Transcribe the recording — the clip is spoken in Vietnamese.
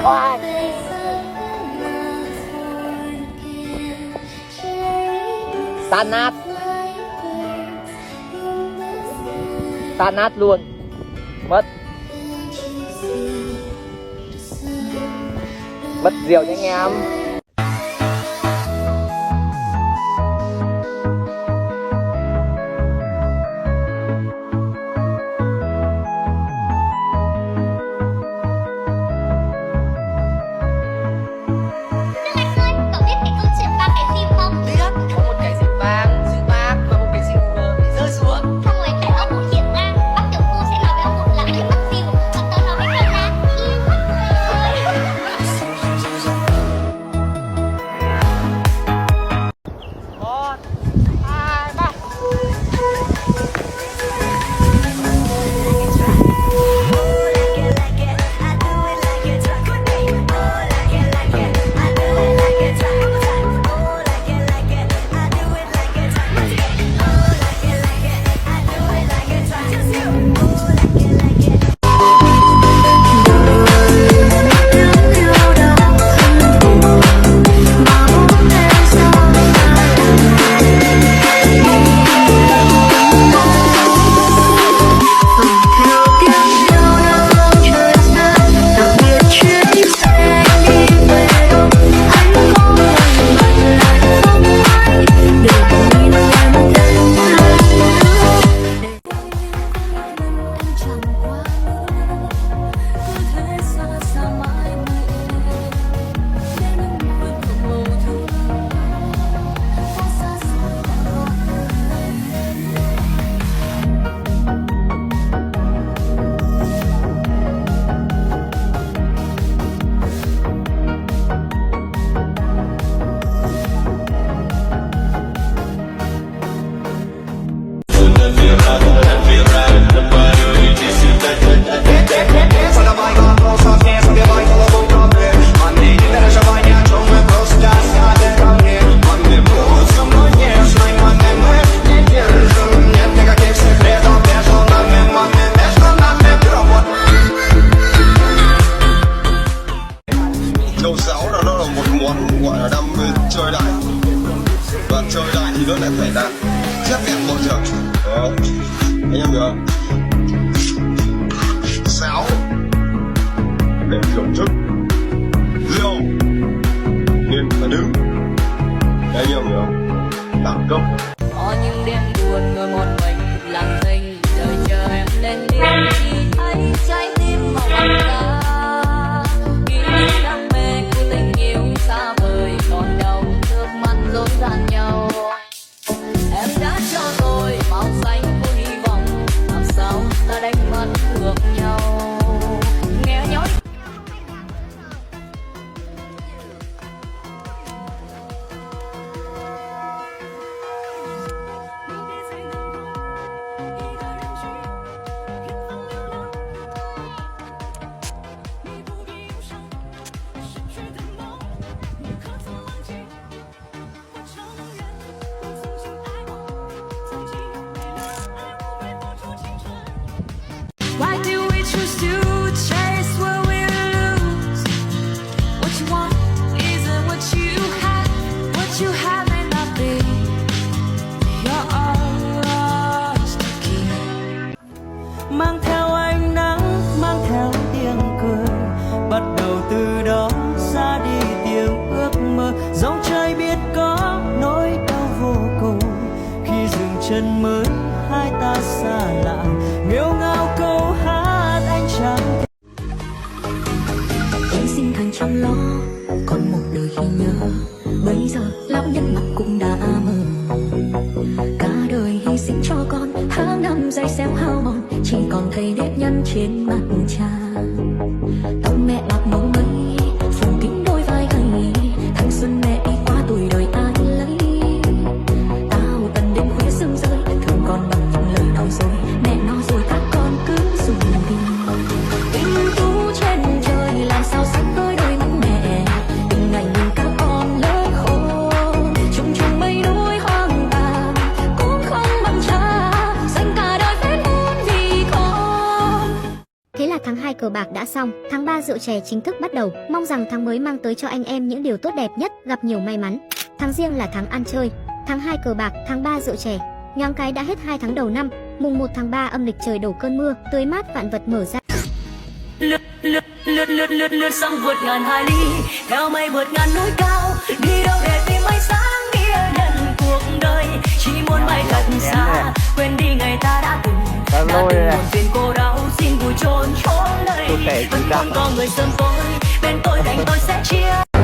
Tan nát. Tan nát luôn. Mất. Mất rượu nha anh em. Đầu sáu là nó là một món gọi là đam mê chơi đại, và chơi đại thì nó lại phải là rất đẹp môi trường. Đó, anh em hiểu không? Sáo để thưởng thức, rượu nên phải đứng. Anh em hiểu không? Đẳng cấp. Có những đêm buồn ngồi một mình lặng thinh, đợi chờ em lên tiếng chỉ thấy trái tim màu vàng lá. Kỷ niệm đam mê của tình yêu xa vời, còn đâu nước mắt rối ran nhau. Em đã cho tôi màu xanh của hy vọng, làm sao ta đánh mất được nhau. Nghe nhói 2 cờ bạc đã xong, tháng 3 rượu chè chính thức bắt đầu. Mong rằng tháng mới mang tới cho anh em những điều tốt đẹp nhất, gặp nhiều may mắn. Tháng Giêng là tháng ăn chơi, tháng 2 cờ bạc, tháng 3 rượu chè. Nhoáng cái đã hết 2 tháng đầu năm, mùng 1 tháng 3 âm lịch trời đổ cơn mưa, tươi mát vạn vật mở ra. Lướt sóng vượt ngàn hải ly, theo mây vượt ngàn núi cao, đi đâu để tìm ánh sáng nghĩa nhận cuộc đời. Chỉ muốn bay thật xa, quên đi ngày ta đã từng buồn phiền cô đau, xin vui chôn chốn nơi. Vẫn còn có người sớm tối bên tôi, cạnh tôi sẽ chia.